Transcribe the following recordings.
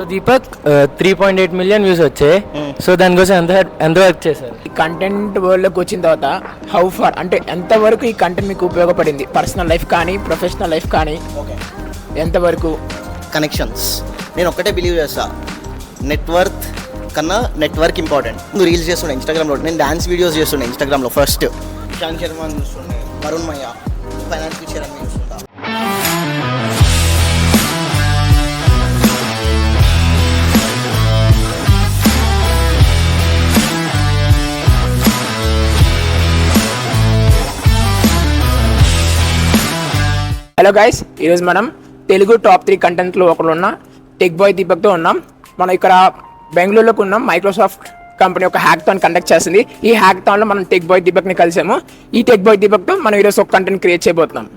So Deepak 3.8 million views వచ్చాయి. So దానికోసం ఎంత వర్క్ చేశారు? ఈ కంటెంట్ వరల్డ్లోకి వచ్చిన తర్వాత హౌ ఫార్ అంటే ఎంతవరకు ఈ కంటెంట్ మీకు ఉపయోగపడింది? పర్సనల్ లైఫ్ కానీ ప్రొఫెషనల్ లైఫ్ కానీ ఎంతవరకు? కనెక్షన్స్. నేను ఒక్కటే బిలీవ్ చేస్తా, నెట్వర్క్ కన్నా నెట్వర్క్ ఇంపార్టెంట్. నువ్వు రీల్స్ చేస్తుండే ఇన్స్టాగ్రామ్లో, నేను డాన్స్ వీడియోస్ చేస్తుండే ఇన్స్టాగ్రామ్లో. ఫస్ట్ ఇషాంత్ శర్మ చూస్తుండే, వరుణ్ మయ్య, ఫైనాన్స్ ఫీచర్ అని చూస్తుంటా. హలో గైస్, ఈరోజు మనం తెలుగు టాప్ 3 కంటెంట్లో ఒకరు ఉన్న టెక్ బాయ్ దీపక్తో ఉన్నాం. మనం ఇక్కడ బెంగళూరులోకి ఉన్నాం. మైక్రోసాఫ్ట్ కంపెనీ ఒక హ్యాక్థాన్ కండక్ట్ చేసింది. ఈ హ్యాక్థాన్లో మనం టెక్ బాయ్ దీపక్ని కలిసాము. ఈ టెక్ బాయ్ దీపక్తో మనం ఈరోజు ఒక కంటెంట్ క్రియేట్ చేయబోతున్నాం.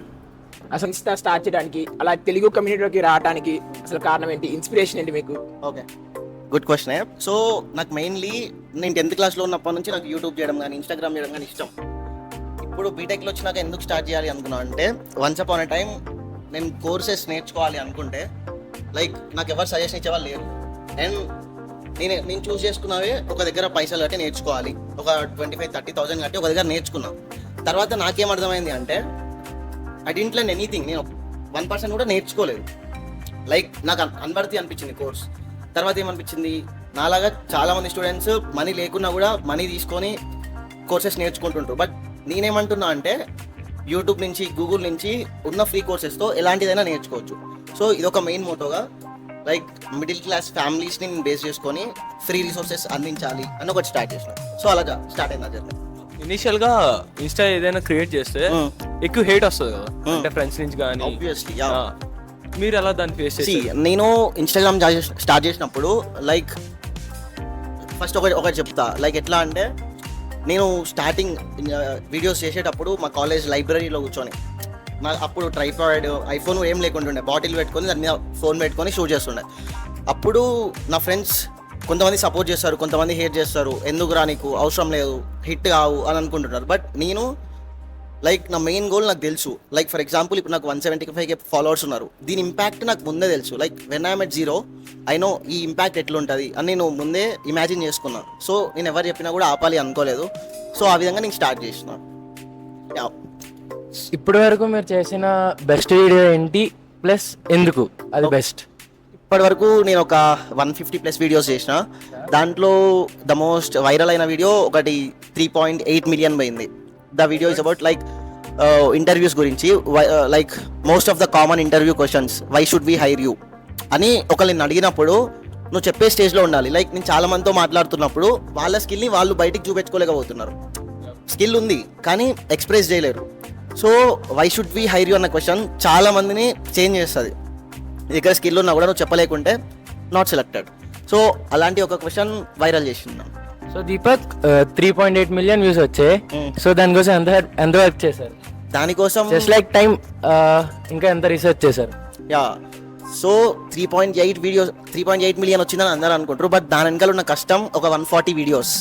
అసలు స్టార్ట్ చేయడానికి, అలా తెలుగు కమ్యూనిటీలోకి రావడానికి అసలు కారణం ఏంటి? ఇన్స్పిరేషన్ ఏంటి మీకు? Okay, good question. సో నాకు మెయిన్లీ నేను 10th క్లాస్లో ఉన్నప్పటి నుంచి నాకు యూట్యూబ్ చేయడం కానీ ఇన్స్టాగ్రామ్ చేయడం కానీ ఇష్టం. ఇప్పుడు బీటెక్లో వచ్చినాక ఎందుకు స్టార్ట్ చేయాలి అనుకున్నా అంటే, వన్స్ అపాన్ ఎ టైం నేను కోర్సెస్ నేర్చుకోవాలి అనుకుంటే లైక్ నాకు ఎవరు సజెషన్ ఇచ్చేవాళ్ళు లేరు. అండ్ నేను చూస్ చేసుకున్నవే ఒక దగ్గర పైసలు కట్టి నేర్చుకోవాలి. ఒక 25,000-30,000 కట్టి ఒక దగ్గర నేర్చుకున్నా. తర్వాత నాకేం అర్థమైంది అంటే, ఐ డింట్ లెర్న్ ఎనీథింగ్. నేను 1% కూడా నేర్చుకోలేదు. లైక్ నాకు అన్వర్తి అనిపించింది కోర్స్. తర్వాత ఏమనిపించింది, నాలాగా చాలామంది స్టూడెంట్స్ మనీ లేకున్నా కూడా మనీ తీసుకొని కోర్సెస్ నేర్చుకుంటుంటారు. బట్ నేనేమంటున్నా అంటే, యూట్యూబ్ నుంచి గూగుల్ నుంచి ఉన్న ఫ్రీ కోర్సెస్తో ఎలాంటిదైనా నేర్చుకోవచ్చు. సో ఇదొక మెయిన్ మోటోగా లైక్ మిడిల్ క్లాస్ ఫ్యామిలీస్ని నేను బేస్ చేసుకొని ఫ్రీ రిసోర్సెస్ అందించాలి అని ఒకటి స్టార్ట్ చేసిన. సో అలాగా స్టార్ట్ అయింది జర్నీ. ఇనిషియల్ గా ఇన్స్టా ఏదైనా క్రియేట్ చేస్తే ఎక్కువ హేట్ వస్తుంది కదా, అంటే ఫ్రెండ్స్ నుంచి కానీ. ఆబ్వియస్లీ మీరు ఎలా దాన్ని ఫేస్ చేసి? నేను ఇన్స్టాగ్రామ్ స్టార్ట్ చేసినప్పుడు లైక్ ఫస్ట్ ఒకటి చెప్తా. లైక్ ఎట్లా అంటే, నేను స్టార్టింగ్ వీడియోస్ చేసేటప్పుడు మా కాలేజ్ లైబ్రరీలో కూర్చొని, నాకు అప్పుడు ట్రైపాడ్, ఐఫోన్ ఏం లేకుంటుండే, బాటిల్ పెట్టుకొని దాని మీద ఫోన్ పెట్టుకొని షూట్ చేస్తుండే. అప్పుడు నా ఫ్రెండ్స్ కొంతమంది సపోర్ట్ చేస్తారు, కొంతమంది హేట్ చేస్తారు. ఎందుకు రా, నీకు అవసరం లేదు, హిట్ కావు అని అనుకుంటున్నారు. బట్ నేను లైక్ నా మెయిన్ గోల్ నాకు తెలుసు. లైక్ ఫర్ ఎగ్జాంపుల్, ఇప్పుడు నాకు 175K ఫాలోవర్స్ ఉన్నారు. దీని ఇంపాక్ట్ నాకు ముందే తెలుసు. Like when I'm at 0 I know ఈ ఇంపాక్ట్ ఎట్లుంటుంది అని నేను ముందే ఇమాజిన్ చేసుకున్నాను. సో నేను ఎవరు చెప్పినా కూడా ఆపాలి అనుకోలేదు. సో ఆ విధంగా నేను స్టార్ట్ చేసిన. ఇప్పటి వరకు మీరు చేసిన బెస్ట్ వీడియో ఏంటి, ప్లస్ ఎందుకు అది బెస్ట్? ఇప్పటి వరకు నేను ఒక 150+ వీడియోస్ చేసిన. దాంట్లో ద మోస్ట్ వైరల్ అయిన వీడియో ఒకటి 3.8 మిలియన్ పోయింది. The video is about like interviews గురించి. Like most of the common interview questions, why should we hire you అని ఒకరిని అడిగినప్పుడు నువ్వు చెప్పే స్టేజ్లో ఉండాలి. లైక్ నేను చాలా మందితో మాట్లాడుతున్నప్పుడు వాళ్ళ స్కిల్ని వాళ్ళు బయటికి చూపించుకోలేకపోతున్నారు. స్కిల్ ఉంది కానీ ఎక్స్ప్రెస్ చేయలేరు. So why should we hire you అన్న క్వశ్చన్ చాలా మందిని చేంజ్ చేస్తుంది. నీ దగ్గర స్కిల్ ఉన్నా కూడా నువ్వు చెప్పలేకుంటే నాట్ సెలెక్టెడ్. సో అలాంటి ఒక క్వశ్చన్ వైరల్ చేసింది. సో దీపక్ 3.8 మిలియన్ వ్యూస్ వచ్చాయి. సో దానికోసం ఎంత వర్క్ చేశారు? దానికోసం జస్ట్ లైక్ టైం, ఇంకా ఎంత రీసెర్చ్ చేశారు? యా, సో 3.8 మిలియన్ వచ్చిందని అందరూ అనుకుంటారు. బట్ దాని వెనకాల ఉన్న కష్టం ఒక 140 వీడియోస్.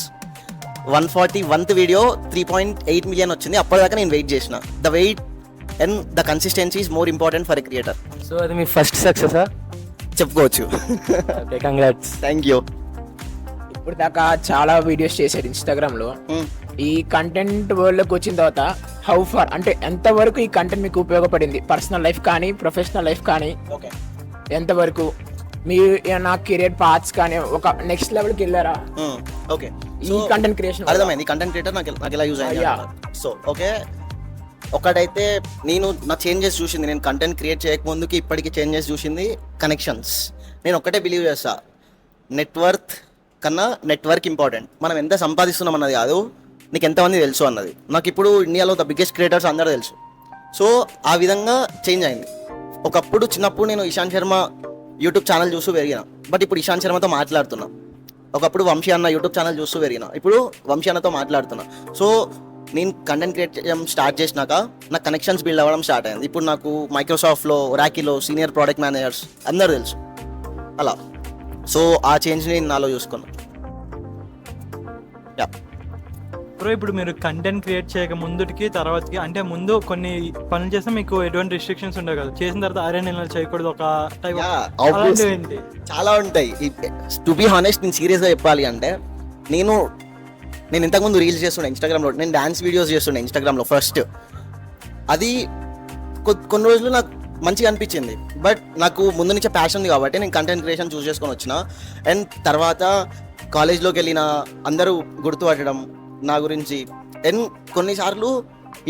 141th వీడియో 3.8 మిలియన్ వచ్చింది. అప్పటిదాకా నేను వెయిట్ చేసిన. The wait and the consistency is more important for a creator. So అది మీ ఫస్ట్ సక్సెసా? చెప్పుకోవచ్చు. Okay, congrats. Thank you. ఇప్పుడు దాకా చాలా వీడియోస్ చేశారు ఇన్స్టాగ్రామ్లో. ఈ కంటెంట్ వరల్డ్లోకి వచ్చిన తర్వాత హౌ ఫార్ అంటే ఎంతవరకు ఈ కంటెంట్ మీకు ఉపయోగపడింది? పర్సనల్ లైఫ్ కానీ ప్రొఫెషనల్ లైఫ్ కానీ ఓకే, ఎంతవరకు? మీ ఏమన్నా కెరియర్ పాత్స్ కానీ ఒక నెక్స్ట్ లెవెల్కి వెళ్ళారా ఓకే. ఈ కంటెంట్ క్రియేషన్? అర్థమైంది, కంటెంట్ క్రియేటర్ నాకు ఎలా యూజ్ అయ్యింది. సో ఓకే, ఒకటైతే నేను నా చేంజెస్ చూసింది, నేను కంటెంట్ క్రియేట్ చేయకముందుకి ఇప్పటికీ చేంజెస్ చూసింది కనెక్షన్స్. నేను ఒక్కటే బిలీవ్ చేస్తా, నెట్వర్క్ కన్నా నెట్వర్క్ ఇంపార్టెంట్. మనం ఎంత సంపాదిస్తున్నాం అన్నది కాదు, నీకు ఎంతమంది తెలుసు అన్నది. నాకు ఇప్పుడు ఇండియాలో ద బిగ్గెస్ట్ క్రియేటర్స్ అందరూ తెలుసు. సో ఆ విధంగా చేంజ్ అయింది. ఒకప్పుడు చిన్నప్పుడు నేను ఇషాంత్ శర్మ యూట్యూబ్ ఛానల్ చూస్తూ పెరిగిన. బట్ ఇప్పుడు ఇషాంత్ శర్మతో మాట్లాడుతున్నా. ఒకప్పుడు వంశీ అన్న యూట్యూబ్ ఛానల్ చూస్తూ పెరిగిన. ఇప్పుడు వంశీ అన్నతో మాట్లాడుతున్నా. సో నేను కంటెంట్ క్రియేట్ చేయడం స్టార్ట్ చేసినాక నాకు కనెక్షన్స్ బిల్డ్ అవ్వడం స్టార్ట్ అయింది. ఇప్పుడు నాకు మైక్రోసాఫ్ట్లో, ఒరాకిలో సీనియర్ ప్రోడక్ట్ మేనేజర్స్ అందరూ తెలుసు. అలా సో ఆ చేంజ్ని నేను నాలో చూసుకున్నాను. యా. బ్రో ఇప్పుడు మీరు కంటెంట్ క్రియేట్ చేయక ముందుకి తర్వాతకి, అంటే ముందు కొన్ని పనులు చేస్తే మీకు ఎటువంటి రిస్ట్రిక్షన్స్ ఉండవు కదా, చేసిన తర్వాత అరే నేను చేయకూడదు ఒక టైప్ ఏంటి? చాలా ఉంటాయి. టు బి హానెస్ట్, నేను సీరియస్గా చెప్పాలి అంటే నేను ఇంతకుముందు రీల్స్ చేస్తుండే ఇన్స్టాగ్రామ్లో, నేను డాన్స్ వీడియోస్ చేస్తుండే ఇన్స్టాగ్రామ్లో ఫస్ట్. అది కొన్ని రోజులు నాకు మంచిగా అనిపించింది, బట్ నాకు ముందు నుంచే ప్యాషన్ ఉంది కాబట్టి నేను కంటెంట్ క్రియేషన్ చూస్ చేసుకొని వచ్చిన. అండ్ తర్వాత కాలేజ్లోకి వెళ్ళిన అందరూ గుర్తుపట్టడం నా గురించి. అండ్ కొన్నిసార్లు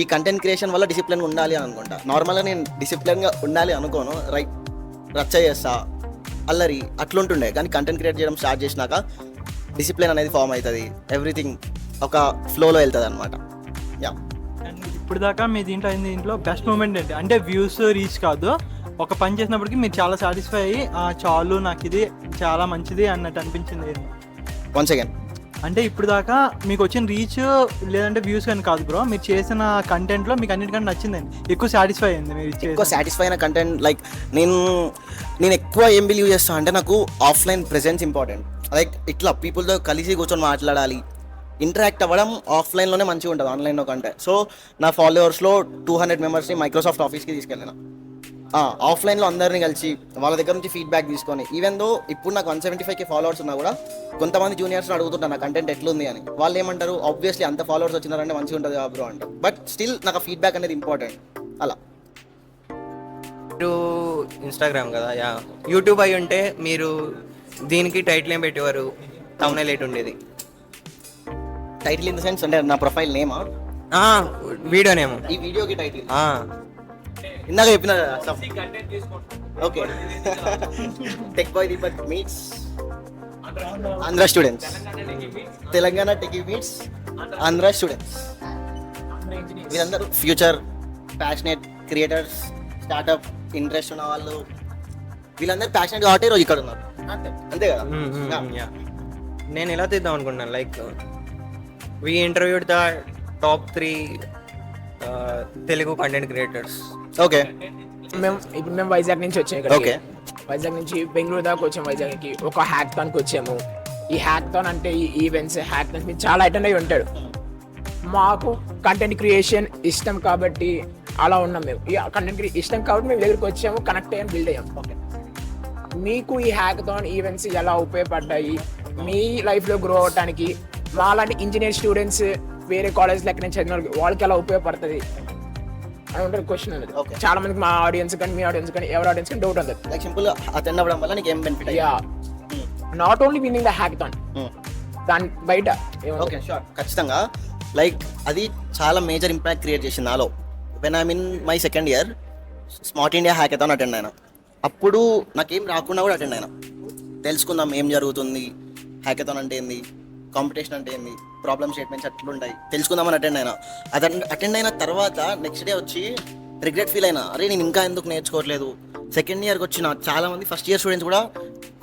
ఈ కంటెంట్ క్రియేషన్ వల్ల డిసిప్లిన్గా ఉండాలి అని అనుకుంటా. నార్మల్గా నేను డిసిప్లిన్గా ఉండాలి అనుకోను, రైట్ రచ్చ చేస్తా అల్లరి అట్లుంటుండే. కానీ కంటెంట్ క్రియేట్ చేయడం స్టార్ట్ చేసినాక డిసిప్లిన్ అనేది ఫామ్ అవుతుంది, ఎవ్రీథింగ్ ఒక ఫ్లోలో వెళ్తుంది అనమాట. యా. అండ్ ఇప్పుడు దాకా మీ దీంట్లో బెస్ట్ మూమెంట్ ఏంటి? అంటే వ్యూస్ రీచ్ కాదు, ఒక పని చేసినప్పటికీ మీరు చాలా సాటిస్ఫై అయ్యి చాలు నాకు ఇది చాలా మంచిది అన్నట్టు అనిపించింది ఏంటి? వన్స్ అగైన్ అంటే ఇప్పుడు దాకా మీకు వచ్చిన రీచ్ లేదంటే వ్యూస్ కానీ కాదు బ్రో, మీరు చేసిన కంటెంట్లో మీకు అన్నిటికంటే నచ్చిందండి, ఎక్కువ సాటిస్ఫై అయింది మీరు ఎక్కువ సాటిస్ఫై అయిన కంటెంట్? లైక్ నేను ఎక్కువ ఏం బిలీవ్ చేస్తాను అంటే నాకు ఆఫ్లైన్ ప్రెజెన్స్ ఇంపార్టెంట్. లైక్ ఇట్లా పీపుల్తో కలిసి కూర్చొని మాట్లాడాలి, ఇంటరాక్ట్ అవ్వడం ఆఫ్లైన్లోనే మంచిగా ఉంటుంది ఆన్లైన్లో కంటే. సో నా ఫాలోవర్స్లో 200 మెంబర్స్ని మైక్రోసాఫ్ట్ ఆఫీస్కి తీసుకెళ్ళిన. ఆఫ్లైన్లో అందరినీ కలిసి వాళ్ళ దగ్గర నుంచి ఫీడ్బ్యాక్ తీసుకొని, ఈవెన్ దో ఇప్పుడు నాకు 175K ఫాలోవర్స్ ఉన్నా కూడా కొంతమంది జూనియర్స్ని అడుగుతుంటాను నా కంటెంట్ ఎట్లుంది అని. వాళ్ళు ఏమంటారు, ఆబ్వియస్లీ అంత ఫాలోవర్స్ వచ్చినారంటే మంచిగా ఉంటుంది బ్రో అంటారు. బట్ స్టిల్ నాకు ఫీడ్బ్యాక్ అనేది ఇంపార్టెంట్. అలా మీరు ఇన్స్టాగ్రామ్ కదా, యా యూట్యూబ్ అయి ఉంటే మీరు దీనికి టైటిల్ ఏం పెట్టేవారు, థంబ్నెయిల్ ఏంటి ఉండేది? టైటిల్ ఇన్ ద సెన్స్ అంటే నా ప్రొఫైల్ నేమా? వీడియో నేమో, ఈ వీడియోకి టైటిల్ ఇందాక చెప్పిన okay. Tech boy Deepak meets Andhra students, Telangana tech meets Andhra students. వీళ్ళందరూ future passionate creators, startup interest ఉన్న వాళ్ళు, వీళ్ళందరూ ప్యాషనేట్ కాబట్టి రోజు ఇక్కడ ఉన్నారు. అంతే కదా. నేను ఎలా తీద్దాం అనుకుంటున్నాను, like we interviewed the top 3 Telugu content creators. Okay. మేము వైజాగ్ నుంచి వచ్చాము ఇక్కడ. ఓకే. వైజాగ్ నుంచి బెంగళూరు దాకా వచ్చాము. వైజాగ్కి ఒక హ్యాక్థాన్కి వచ్చాము. ఈ హ్యాక్థాన్ అంటే ఈ ఈవెంట్స్ హ్యాక్థాన్స్ మీరు చాలా అటెండ్ అయ్యి ఉంటాడు. మాకు కంటెంట్ క్రియేషన్ ఇష్టం కాబట్టి అలా ఉన్నాం మేము. ఈ కంటెంట్ ఇష్టం కాబట్టి మేము దగ్గరికి వచ్చాము, కనెక్ట్ అయ్యాము, బిల్డ్ అయ్యాము. ఓకే. మీకు ఈ హ్యాక్థాన్ ఈవెంట్స్ ఎలా ఉపయోగపడ్డాయి మీ లైఫ్లో గ్రో అవడానికి? మాలాంటి ఇంజనీర్ స్టూడెంట్స్ వేరే కాలేజ్లో ఎక్కడ నుంచి చదివిన వాళ్ళకి ఎలా ఉపయోగపడుతుంది అని ఉంటుంది క్వశ్చన్ అనేది. చాలా మందికి మా ఆడియన్స్ కానీ మీ ఆడియన్స్ కానీ ఎవరి ఆడియన్స్ కానీ డౌట్ ఉంటుంది. లైక్ సింపుల్ అటెండ్ అవ్వడం వల్ల నీకు ఏం benefit? Yeah, not only winnowing the hackathon, దాని బయట. ఓకే, షూర్, ఖచ్చితంగా. లైక్ అది చాలా మేజర్ ఇంపాక్ట్ క్రియేట్ చేసింది నాలో. When I mean my second year smart India hackathon attend అయినా. అప్పుడు నాకేం రాకుండా కూడా అటెండ్ అయినా, తెలుసుకుందాం ఏం జరుగుతుంది, హ్యాకథాన్ అంటే ఏంది, కాంపిటీషన్ అంటే ఏంది, ప్రాబ్లమ్ స్టేట్మెంట్స్ అట్లుంటాయి తెలుసుకుందామని అటెండ్ అయినా. అటెండ్ అయిన తర్వాత నెక్స్ట్ డే వచ్చి రిగ్రెట్ ఫీల్ అయినా, అరే నేను ఇంకా ఎందుకు నేర్చుకోవట్లేదు. సెకండ్ ఇయర్కి వచ్చిన చాలామంది ఫస్ట్ ఇయర్ స్టూడెంట్స్ కూడా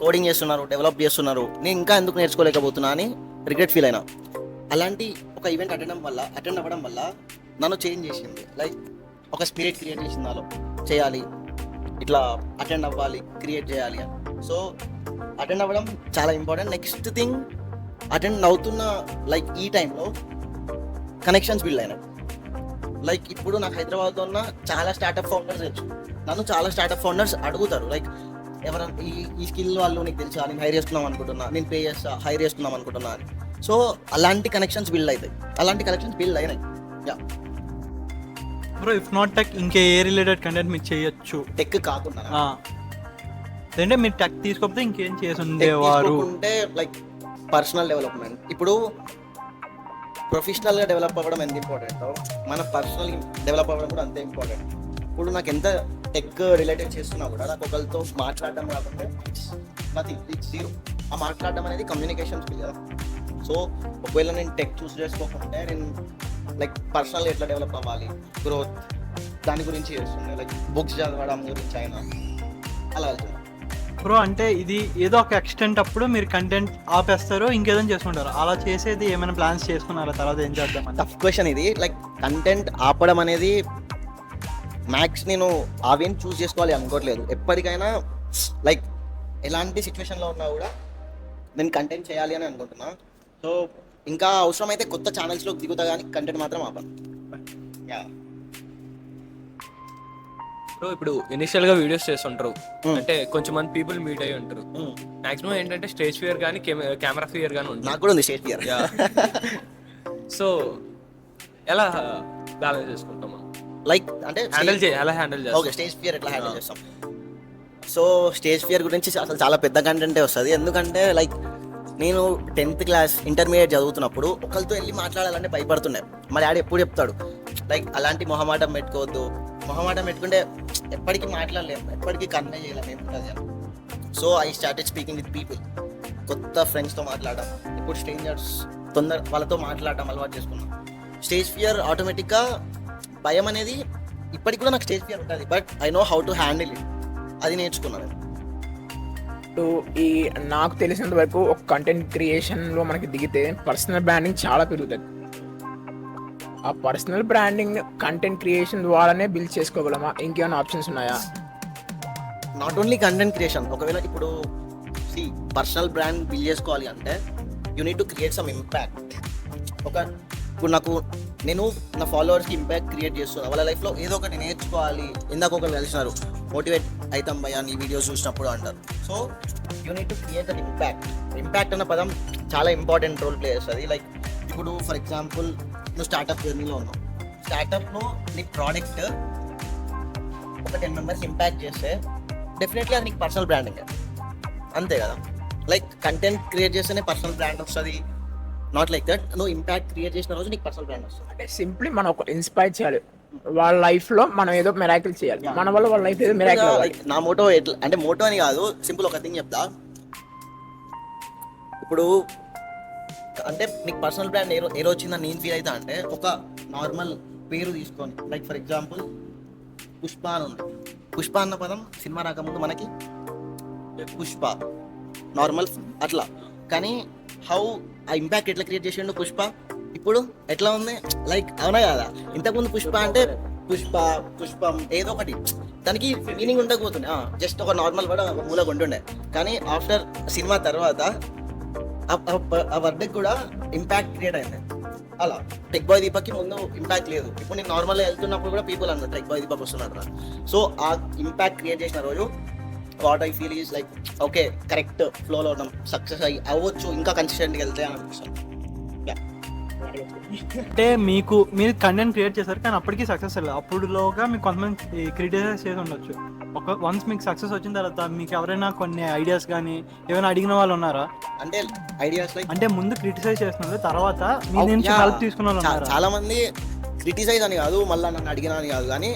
కోడింగ్ చేస్తున్నారు, డెవలప్ చేస్తున్నారు, నేను ఇంకా ఎందుకు నేర్చుకోలేకపోతున్నా అని రిగ్రెట్ ఫీల్ అయినా. అలాంటి ఒక ఈవెంట్ అటెండ్ అవ్వడం వల్ల నన్ను చేంజ్ చేసింది. లైక్ ఒక స్పిరిట్ క్రియేట్ చేసింది నాలో, చేయాలి, ఇట్లా అటెండ్ అవ్వాలి, క్రియేట్ చేయాలి అని. సో అటెండ్ అవ్వడం చాలా ఇంపార్టెంట్. నెక్స్ట్ థింగ్, అటెండ్ అవుతున్న లైక్ ఈ టైంలో కనెక్షన్స్ బిల్డ్ అయినాయి. లైక్ ఇప్పుడు నాకు హైదరాబాద్లో ఉన్న చాలా స్టార్ట్అప్ ఫౌండర్స్ తెలుసు. నన్ను చాలా స్టార్ట్అప్ ఫౌండర్స్ అడుగుతారు, లైక్ ఎవరైనా ఈ స్కిల్ వాళ్ళు నీకు తెలుసా, నేను హైర్ చేసుకుందాం అనుకుంటున్నా, నేను పే చేస్తా, హైర్ చేసుకుందాం అనుకుంటున్నా అని. సో అలాంటి కనెక్షన్స్ బిల్డ్ అవుతాయి, అలాంటి కనెక్షన్స్ బిల్డ్ అయినాయి. Yeah bro, if not tech ఇంకే ఏ రిలేటెడ్ కంటెంట్ మీరు చేయొచ్చు? టెక్ కాకుండా అంటే మీరు టెక్ తీసుకోకపోతే ఇంకేం చేసి ఉండేవారు? అంటే లైక్ పర్సనల్ డెవలప్మెంట్. ఇప్పుడు ప్రొఫెషనల్గా డెవలప్ అవ్వడం ఎంత ఇంపార్టెంటో మన పర్సనల్ డెవలప్ అవ్వడం కూడా అంతే ఇంపార్టెంట్. ఇప్పుడు నాకు ఎంత టెక్ రిలేటెడ్ చేస్తున్నా కూడా నాకు ఒకరితో మాట్లాడడం కాకుండా నథింగ్, ఇట్స్ జీరో. ఆ మాట్లాడడం అనేది కమ్యూనికేషన్ స్కిల్ కదా. సో ఒకవేళ నేను టెక్ చూస్ చేసుకోకుంటే నేను లైక్ పర్సనల్ ఎట్లా డెవలప్ అవ్వాలి, గ్రోత్, దాని గురించి చేస్తుండే. లైక్ బుక్స్ చదవడం గురించి అయినా అలా వెళ్తుంది. బ్రో అంటే ఇది ఏదో ఒక ఎక్స్టెంట్ అప్పుడు మీరు కంటెంట్ ఆపేస్తారు, ఇంకేదో చేసుకుంటారు, అలా చేసేది ఏమైనా ప్లాన్స్ చేసుకున్నారా తర్వాత ఏం చేద్దాం? టఫ్ క్వశ్చన్ ఇది. లైక్ కంటెంట్ ఆపడం అనేది మ్యాక్స్ నేను అవేం చూస్ చేసుకోవాలి అనుకోవట్లేదు. ఎప్పటికైనా లైక్ ఎలాంటి సిచ్యువేషన్లో ఉన్నా కూడా నేను కంటెంట్ చేయాలి అని అనుకుంటున్నా. సో ఇంకా అవసరమైతే కొత్త ఛానల్స్లో దిగుతా కానీ కంటెంట్ మాత్రం ఆపను. యా సో ఇప్పుడు ఇనిషియల్ గా వీడియోస్ చేస్తుంటారు, అంటే కొంచెం మంది పీపుల్ మీట్ అయ్యి ఉంటారు. మాక్సిమం ఏంటంటే స్టేజ్ ఫియర్ కానీ కెమెరా ఫియర్ కానీ ఉంటుంది. నాకు కూడా ఉంది స్టేజ్ ఫియర్. సో ఎలా బ్యాలెన్స్ చేసుకుంటాం మనం? లైక్ అంటే ఎలా హ్యాండిల్ చేస్తాం? ఓకే, స్టేజ్ ఫియర్ ఎట్లా హ్యాండిల్ చేస్తాం? సో స్టేజ్ ఫియర్ గురించి అసలు చాలా పెద్ద కంటెంటే వస్తుంది. ఎందుకంటే లైక్ నేను 10th క్లాస్ ఇంటర్మీడియట్ చదువుతున్నప్పుడు ఒకరితో వెళ్ళి మాట్లాడాలంటే భయపడుతుండే. మా డాడీ ఎప్పుడు చెప్తాడు లైక్ అలాంటి మొహమాటం పెట్టుకోవద్దు, మొహమాటం పెట్టుకుంటే ఎప్పటికీ మాట్లాడలేము, ఎప్పటికీ కన్వే చేయలేము ఏముంటుంది. So I started speaking with people, కొత్త ఫ్రెండ్స్తో మాట్లాడడం, ఇప్పుడు స్ట్రేంజర్స్ వాళ్ళతో మాట్లాడడం అలవాటు చేసుకున్నాం. స్టేజ్ ఫియర్ ఆటోమేటిక్గా భయం అనేది ఇప్పటికి కూడా నాకు స్టేజ్ ఫియర్ ఉంటుంది, but I know how to handle it. అది నేర్చుకున్నాను. ఈ నాకు తెలిసినంత వరకు ఒక కంటెంట్ క్రియేషన్లో మనకి దిగితే పర్సనల్ బ్రాండింగ్ చాలా పెరుగుతుంది. ఆ పర్సనల్ బ్రాండింగ్ కంటెంట్ క్రియేషన్ ద్వారానే బిల్డ్ చేసుకోగలమా? ఇంకేమైనా ఆప్షన్స్ ఉన్నాయా? Not only content creation. ఒకవేళ ఇప్పుడు పర్సనల్ బ్రాండ్ బిల్డ్ చేసుకోవాలి అంటే you need to create some impact. ఇప్పుడు నేను నా ఫాలోవర్స్కి ఇంపాక్ట్ క్రియేట్ చేస్తున్నాను, వాళ్ళ లైఫ్లో ఏదో ఒకటి నేర్చుకోవాలి. ఇందాక ఒకరు కలిసినారు, మోటివేట్ అవుతాం భయ్యా నీ వీడియోస్ చూసినప్పుడు అంటారు. So you need to create that impact. Impact అన్న పదం చాలా ఇంపార్టెంట్ రోల్ ప్లే చేస్తుంది. లైక్ ఇప్పుడు ఫర్ ఎగ్జాంపుల్ నువ్వు స్టార్ట్అప్ జర్నీలో ఉన్నావు, స్టార్ట్అప్లో నీ ప్రోడక్ట్ ఒక 10 మెంబర్స్ ఇంపాక్ట్ చేస్తే డెఫినెట్లీ అది నీకు పర్సనల్ బ్రాండింగ్, అంతే కదా. లైక్ కంటెంట్ క్రియేట్ చేస్తేనే పర్సనల్ బ్రాండ్ వస్తుంది, నాట్ లైక్ దట్ నువ్వు ఇంపాక్ట్ క్రియేట్ చేసిన రోజు నీకు పర్సనల్ బ్రాండ్ వస్తుంది. అంటే సింప్లీ మనం ఒక ఇన్స్పైర్ చేయాలి, వాళ్ళ లైఫ్లో మనం ఏదో మెరాకిల్ చేయాలి, మన వల్ల వాళ్ళ లైఫ్ ఏదో మెరాకిల్ అవ్వాలి. నా మోటో ఎట్లా అంటే మోటో అని కాదు, సింపుల్ ఒక థింగ్ చెప్తా. ఇప్పుడు అంటే నీకు పర్సనల్ బ్రాండ్ ఏ రోజు వచ్చిందని నేను ఫీల్ అవుతా అంటే ఒక నార్మల్ పేరు తీసుకొని, లైక్ ఫర్ ఎగ్జాంపుల్ పుష్ప అని ఉంది. పుష్ప అన్న పదం సినిమా రాకముందు మనకి పుష్ప నార్మల్ అట్లా, కానీ హౌ ఆ ఇంపాక్ట్ ఎట్లా క్రియేట్ చేసిండు పుష్ప, ఇప్పుడు ఎట్లా ఉంది లైక్ అవునా కదా. ఇంతకుముందు పుష్ప అంటే పుష్పం ఏదో ఒకటి దానికి మీనింగ్ ఉండకపోతుండే, జస్ట్ ఒక నార్మల్ వర్డ్ ఒక మూల ఉంటుండే. కానీ ఆఫ్టర్ సినిమా తర్వాత ఆ వర్డ్కి కూడా ఇంపాక్ట్ క్రియేట్ అయింది. అలా టెక్ బాయ్ దీపక్కి ముందు ఇంపాక్ట్ లేదు, ఇప్పుడు నేను నార్మల్గా వెళ్తున్నప్పుడు కూడా పీపుల్ అన్నారు టెక్ బాయ్ దీపక్ వస్తున్నారు. సో ఆ ఇంపాక్ట్ క్రియేట్ చేసిన రోజు what I feel is like okay correct ఫ్లోలో ఉన్నాం, సక్సెస్ అవ్వచ్చు ఇంకా కన్సిస్టెంట్గా వెళ్తే అని అనిపిస్తుంది. అంటే మీరు కంటెంట్ క్రియేట్ చేశారు కానీ అప్పటికి సక్సెస్ అవ్వలేదు, అప్పుడులోగా మీకు కొంతమంది క్రిటిసైజ్ చేసి ఉండొచ్చు. వన్స్ మీకు సక్సెస్ వచ్చిన తర్వాత మీకు ఎవరైనా కొన్ని ఐడియాస్ కానీ ఏమైనా అడిగిన వాళ్ళు ఉన్నారా? అంటే ఐడియాస్ లైక్ అంటే ముందు క్రిటిసైజ్ చేస్తున్నారు, తర్వాత మీ నుంచి హెల్ప్ తీసుకున్న వాళ్ళు ఉన్నారా? చాలా మంది క్రిటిసైజ్ అని కాదు, మళ్ళీ నన్ను అడిగినా అని కాదు, కానీ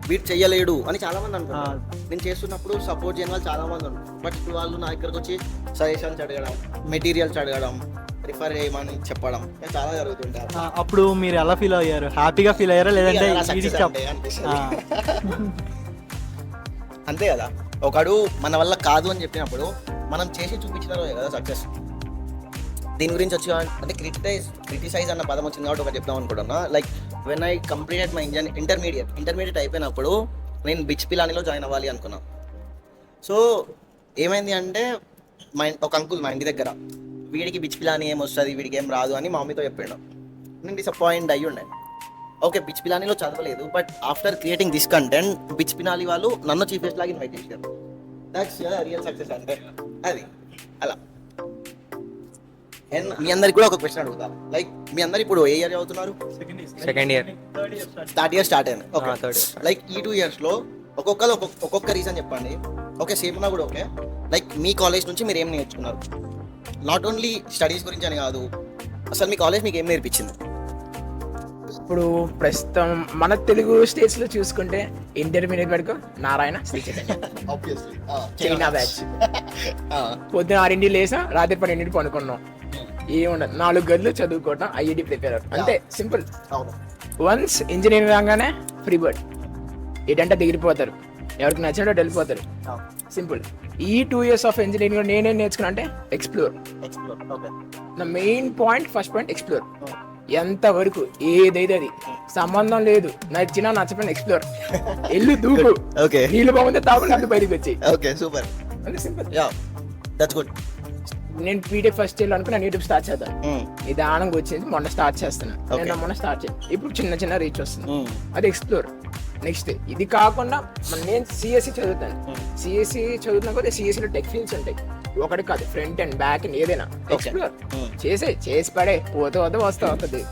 బీట్ చెయ్యలేడు అని చాలా మంది అనుకుంటారు. నేను చేస్తున్నప్పుడు సపోర్ట్ చేయని వాళ్ళు చాలా మంది ఉన్నారు, బట్ ఇప్పుడు వాళ్ళు నా దగ్గరకు వచ్చి సజెషన్స్ అడగడం, మెటీరియల్స్ అడగడం, రిఫర్ చేయమని చెప్పడం చాలా జరుగుతుంటారు. అప్పుడు మీరు ఎలా ఫీల్ అయ్యారు? హ్యాపీగా ఫీల్ అయ్యారా లేదంటే అంతే కదా. ఒకడు మన వల్ల కాదు అని చెప్పినప్పుడు మనం చేసి చూపించిన రోజే కదా సక్సెస్. దీని గురించి వచ్చి అంటే క్రిటిసైజ్ అన్న పదం వచ్చింది కాబట్టి ఒకటి చెప్దాం అనుకుంటున్నా. Like when I completed my intermediate అయిపోయినప్పుడు నేను బిచ్ పిలానీలో జాయిన్ అవ్వాలి అనుకున్నాను. సో ఏమైంది అంటే ఒక అంకుల్ మా ఇంటి దగ్గర వీడికి బిచ్ పిలానీ ఏం వస్తుంది, వీడికి ఏం రాదు అని మా మమ్మీతో చెప్పాడు. నేను డిసప్పాయింట్ అయ్యి ఉండే. ఓకే బిచ్ పిలానీలో చదవలేదు, but after creating this content BITS Pilani వాళ్ళు నన్ను చీఫ్ గెస్ట్ లాగా ఇన్వైట్ చేశారు. దట్స్ రియల్ సక్సెస్ అంటే అది అలా. అండ్ మీ అందరికి కూడా ఒక క్వశ్చన్ అడుగుతా, లైక్ మీ అందరు ఇప్పుడు ఏ ఇయర్ చదువుతున్నారు? Second year, third year start అయింది. ఓకే లైక్ ఈ 2 yearsలో ఒక్కొక్క రీజన్ చెప్పండి. ఓకే సేమ్ ఉన్నా కూడా ఓకే. లైక్ మీ కాలేజ్ నుంచి మీరు ఏం నేర్చుకున్నారు? నాట్ ఓన్లీ స్టడీస్ గురించి అని కాదు, అసలు మీ కాలేజ్ మీకు ఏం నేర్పించింది? ఇప్పుడు ప్రస్తుతం మన తెలుగు స్టేట్స్ లో చూసుకుంటే ఇంటర్మీడియట్ వరకు నారాయణ, శ్రీ చైతన్య, చైనా బ్యాచ్. పొద్దున 6 లేసా, రాత్రి 12 పనుకున్నాం, ఏముండదు, 4 గదులు చదువుకోవటం, ఐఐటి ప్రిపేర్ అంతే సింపుల్. వన్స్ ఇంజనీరింగ్ రాగానే ఫ్రీ బర్డ్, ఏంటంటే దిగిరిపోతారు, ఎవరికి నచ్చినట్టు వెళ్ళిపోతారు, సింపుల్. ఈ 2 years ఆఫ్ ఇంజనీరింగ్ నేనేం నేర్చుకున్నా అంటే ఎక్స్ప్లోర్. నా main point, first point explore. ఎంతవరకు ఏదైతే అది సంబంధం లేదు, నచ్చినా నచ్చపోయిన ఎక్స్ప్లోర్, ఎల్లు దూకు, నీళ్ళు బాగుంటే తాగు, బయటకు వచ్చి. Okay super, simple. That's good. నేను బీటెక్ ఫస్ట్ ఇయర్ అనుకుని నేను యూట్యూబ్ స్టార్ట్ చేద్దాం, నిదానంగా వచ్చింది మొన్న స్టార్ట్ చేస్తున్నా. నేను మొన్న స్టార్ట్ చేయాలి, ఇప్పుడు చిన్న చిన్న రీచ్ వస్తుంది. అది ఎక్స్ప్లోర్. నెక్స్ట్ ఇది కాకుండా నేను సిఎస్సి చదువుతాను. సిఎస్సి చదువుతున్నా కూడా సిఎస్సిలో టెక్ ఫీల్డ్స్ ఉంటాయి, ఒకటి కాదు, ఫ్రంట్ అండ్ బ్యాక్ అండ్ ఏదైనా ఎక్స్ప్లోర్ చేసి పడే పోతే వస్తా అవుతుంది,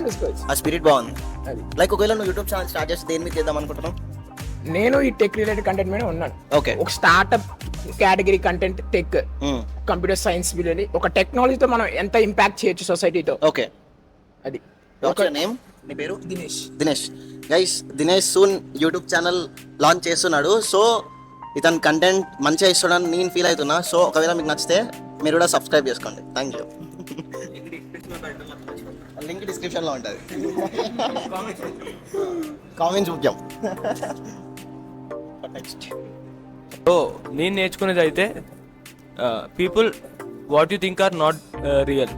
చూసుకోవచ్చు. ఆ స్పిరిట్ బాగుంది. అది లైక్ ఒకవేళ నువ్వు యూట్యూబ్ ఛానల్ స్టార్ట్ చేస్తే దేని మీద చేద్దాం అనుకుంటున్నావు? నేను ఈ టెక్ రిలేటెడ్ కంటెంట్ మీద ఉన్నాను. ఓకే. ఒక startup category content, tech, computer science వీళ్ళని ఒక టెక్నాలజీతో మనం ఎంత ఇంపాక్ట్ చేయొచ్చు సొసైటీతో. ఓకే. అది ఒక నేమ్, నీ పేరు? Dinesh. Guys, Dinesh soon YouTube channel launch చేస్తున్నాడు. సో ఇతని కంటెంట్ మంచిగా ఇస్తున్నాడని నేను ఫీల్ అవుతున్నా. సో ఒకవేళ మీకు నచ్చితే మీరు కూడా సబ్స్క్రైబ్ చేసుకోండి. Thank you. లింక్ డిస్క్రిప్షన్లో ఉంటుంది. కామెంట్స్ ముఖ్యం. నెక్స్ట్ సో నేను నేర్చుకునేది అయితే people what you think are not real.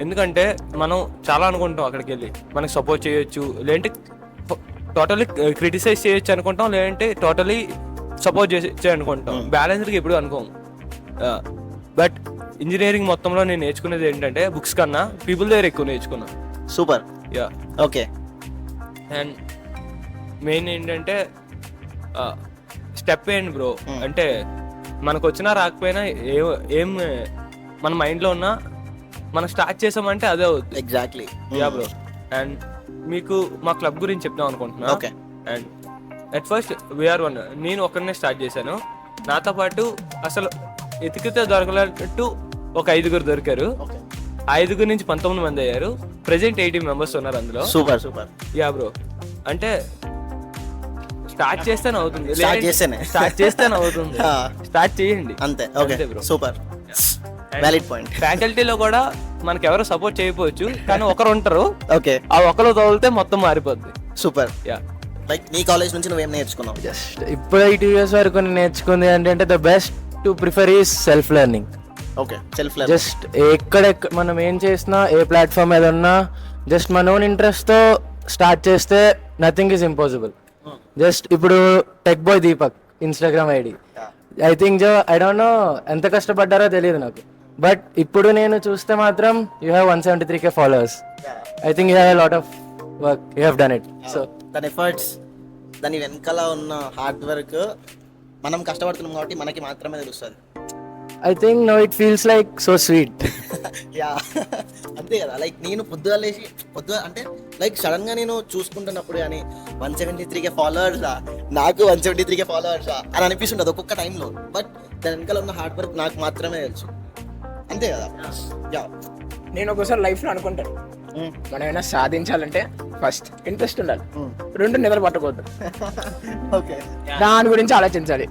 ఎందుకంటే మనం చాలా అనుకుంటాం అక్కడికి వెళ్ళి మనకి సపోర్ట్ చేయొచ్చు, లేదంటే టోటలీ క్రిటిసైజ్ చేయొచ్చు అనుకుంటాం, లేదంటే టోటలీ సపోర్ట్ చేయొచ్చు అనుకుంటాం. బ్యాలెన్స్డ్గా ఎప్పుడు అనుకోం. బట్ ఇంజనీరింగ్ మొత్తంలో నేను నేర్చుకునేది ఏంటంటే బుక్స్ కన్నా పీపుల్ దగ్గర ఎక్కువ నేర్చుకున్నా. Super. Yeah. Okay. And main ఏంటంటే స్టెప్ ఏంటి బ్రో, అంటే మనకు వచ్చినా రాకపోయినా ఏం మన మైండ్లో ఉన్నా మనం స్టార్ట్ చేసామంటే అదే అవుతుంది. ఎగ్జాక్ట్లీ. Yeah bro. అండ్ మీకు మా క్లబ్ గురించి చెప్దాం అనుకుంటున్నా. Okay. And at first we are one, నేను ఒక్కరినే స్టార్ట్ చేశాను. నాతో పాటు అసలు ఎతికితే దొరకలేనట్టు ఒక 5 దొరికారు. ఆ 5 నుంచి 19 మంది అయ్యారు. ప్రెసెంట్ 80 మెంబర్స్ ఉన్నారు అందులో. Super super. Ya bro. అంటే స్టార్ట్ చేస్తేనే అవుతుంది, స్టార్ట్ చేస్తేనే అవుతుంది. స్టార్ట్ చేయండి అంతే. Okay bro. Super. Valid point. ఫ్యాకల్టీలో కూడా మనకి ఎవరు సపోర్ట్ చేయకపోవచ్చు, కానీ ఒకరు ఉంటారు. ఓకే. ఆ ఒకరు తోలితే మొత్తం మారిపోద్ది. సూపర్. యా. లైక్ నీ కాలేజ్ నుంచి నువ్వేం నేర్చుకున్నావు? జస్ట్ ఇప్పుడు ఈ 2 years వరకు నేను నేర్చుకుంది ఏంటంటే the best to prefer is self learning. Okay. Self learning. Just ఎక్కడెక్కడ మనం ఏం చేసినా, ఏ ప్లాట్ఫామ్ మీద ఉన్నా, జస్ట్ మన ఓన్ ఇంట్రెస్ట్తో స్టార్ట్ చేస్తే నథింగ్ ఈజ్ ఇంపాసిబుల్. జస్ట్ ఇప్పుడు tech boy Deepak Instagram ID, I think I don't know ఎంత కష్టపడ్డారో తెలియదు నాకు, బట్ ఇప్పుడు నేను చూస్తే మాత్రం you have 173K followers. I think you have lot of work, you have done it. So దాని ఎఫర్ట్స్, దాని వెనకాల ఉన్న హార్డ్ వర్క్ మనం కష్టపడుతున్నాం కాబట్టి మనకి మాత్రమే తెలుస్తుంది. I think now it feels like so sweet. Yeah. అంతే కదా. లైక్ నేను పొద్దుగా అంటే లైక్ సడన్ గా నేను చూసుకుంటున్నప్పుడు కానీ 173K ఫాలోవర్స్, నాకు 173K ఫాలోవర్స్ అని అనిపిస్తుంటుంది ఒక్కొక్క టైంలో. బట్ దాని వెనకాల ఉన్న హార్డ్ వర్క్ నాకు మాత్రమే తెలుసు. అంతే కదా. యా. నేను ఒకసారి లైఫ్లో అనుకుంటాను, మనం ఏమైనా సాధించాలంటే ఫస్ట్ ఇంట్రెస్ట్ ఉండాలి, 2 నిద్ర పట్టకూడదు. ఓకే. దాని గురించి ఆలోచించాలి.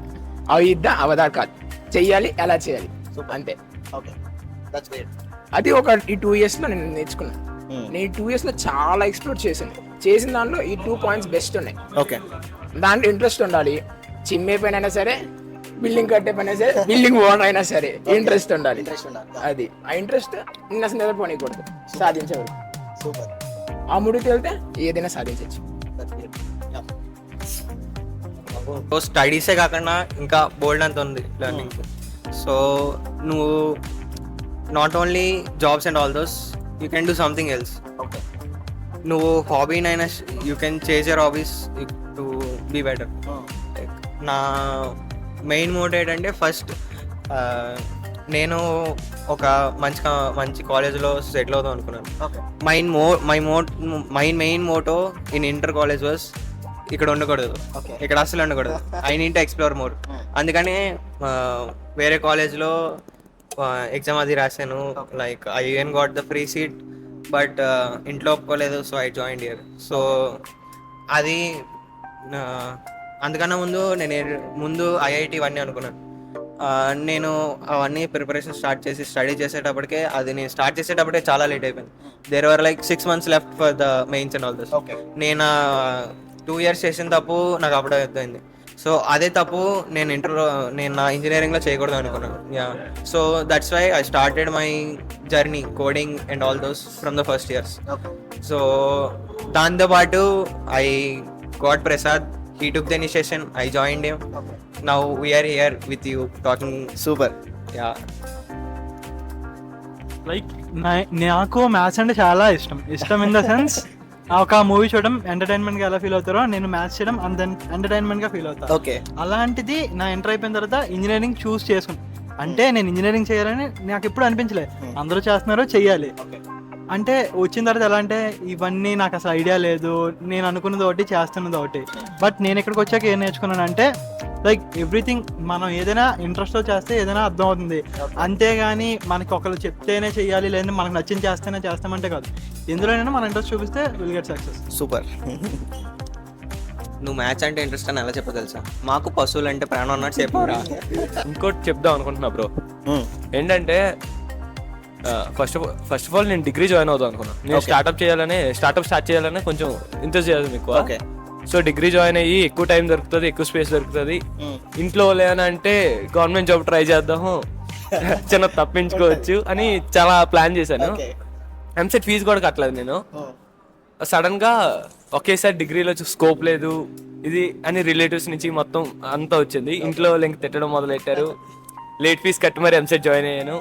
అవిద్దా అవదా కాదు, చెయ్యాలి, ఎలా చేయాలి, అంతే. ఓకే. That's great. అది ఈ 2 years లో నేను నేర్చుకున్నాను. నేను ఈ 2 years లో చాలా ఎక్స్ప్లోర్ చేసిన దాంట్లో ఈ 2 points బెస్ట్ ఉన్నాయి. ఓకే. దాంట్లో ఇంట్రెస్ట్ ఉండాలి. చిమ్మే పైన అయినా సరే, బిల్డింగ్ కట్టే పైన సరే, బిల్డింగ్ ఓనర్ అయినా సరే ఇంట్రెస్ట్ ఉండాలి. అది ఆ ఇంట్రెస్ట్ నిన్న నిద్రపోనీకూడదు, సాధించేవారు. సూపర్. ఆ ముడికి వెళ్తే ఏదైనా సాధించవచ్చు. సో స్టడీసే కాకుండా ఇంకా బోల్డ్ అంత ఉంది లెర్నింగ్. సో నువ్వు not only jobs and all those, you can do something else. Okay. నువ్వు హాబీనైనా you can chase your hobbies to be better. నా మెయిన్ మోటివ్ ఏంటంటే ఫస్ట్ నేను ఒక మంచి కాలేజ్లో సెటిల్ అవుదాం అనుకున్నాను. ఓకే. Main motto in inter college was ఇక్కడ ఉండకూడదు, ఇక్కడ అసలు ఉండకూడదు. I need to explore more. అందుకని వేరే కాలేజ్లో ఎగ్జామ్ అది రాశాను. Like I even got the free seat, but ఇంట్లో ఒప్పుకోలేదు. So I join here. So అది అందుకన్నా ముందు ఐఐటి ఇవన్నీ అనుకున్నాను. నేను అవన్నీ ప్రిపరేషన్ స్టడీ చేసేటప్పటికే నేను స్టార్ట్ చేసేటప్పటికే చాలా లేట్ అయిపోయింది. There were like 6 months left for the mains and all this. నేను 2 years చేసిన తప్పు నాకు అప్పుడే అర్థమైంది. సో అదే తప్పు నేను నా ఇంజనీరింగ్లో చేయకూడదు అనుకున్నాను. Yeah. So that's why I started my journey coding and all those from the first years. సో దాంతోపాటు I got Prasad. He took the initiation, I joined him. Now we are here with you talking. Super. Yeah. Like నాకు maths అంటే చాలా ఇష్టం in the sense ఒక movie చూడడం entertainment గా ఎలా ఫీల్ అవుతారో నేను మ్యాథ్స్ చేయడం అంత ఎంటర్టైన్మెంట్ గా ఫీల్ అవుతాను. ఓకే. అలాంటిది నా ఎంటర్ అయిపోయిన తర్వాత ఇంజనీరింగ్ చూస్ చేసుకున్నాను. అంటే నేను ఇంజనీరింగ్ చేయాలని నాకు ఎప్పుడు అనిపించలేదు. అందరూ చేస్తున్నారో చెయ్యాలి అంటే వచ్చిన తర్వాత ఎలా అంటే ఇవన్నీ నాకు అసలు ఐడియా లేదు, నేను అనుకున్నది ఒకటి చేస్తున్నది ఒకటి. బట్ నేను ఇక్కడికి వచ్చాక ఏం నేర్చుకున్నాను అంటే లైక్ ఎవ్రీథింగ్ మనం ఏదైనా ఇంట్రెస్ట్తో చేస్తే ఏదైనా అర్థం అవుతుంది, అంతేగాని మనకి ఒకరు చెప్తేనే చెయ్యాలి లేదంటే మనకు నచ్చింది చేస్తేనే చేస్తామంటే కాదు. ఎందులోనైనా మన ఇంట్రెస్ట్ చూపిస్తే విల్ గెట్ సక్సెస్. సూపర్. నువ్వు మ్యాథ్స్ అంటే ఇంట్రెస్ట్ అని ఎలా చెప్ప తెలుసా? మాకు పశువులు అంటే ప్రాణం అన్నట్టు చెప్పరా. ఇంకోటి చెప్దాం అనుకుంటున్నా బ్రో, ఏంటంటే ఫస్ట్ ఆఫ్ ఆల్ నేను డిగ్రీ జాయిన్ అవుదాం అనుకున్నాను. నేను స్టార్ట్అప్ స్టార్ట్ చేయాలని కొంచెం ఇంట్రెస్ట్ ఎక్కువ. ఓకే. సో డిగ్రీ జాయిన్ అయ్యి ఎక్కువ టైం దొరుకుతుంది, ఎక్కువ స్పేస్ దొరుకుతుంది. ఇంట్లో లేనంటే గవర్నమెంట్ జాబ్ ట్రై చేద్దాము, చిన్న తప్పించుకోవచ్చు అని చాలా ప్లాన్ చేశాను. ఎంసెట్ ఫీజు కూడా కట్టలేదు నేను. సడన్ గా ఒకేసారి డిగ్రీలో స్కోప్ లేదు ఇది అని రిలేటివ్స్ నుంచి మొత్తం అంతా వచ్చింది. ఇంట్లో లింక్ తిట్టడం మొదలెట్టారు. లేట్ ఫీజు కట్టి మరి ఎంసెట్ జాయిన్ అయ్యాను.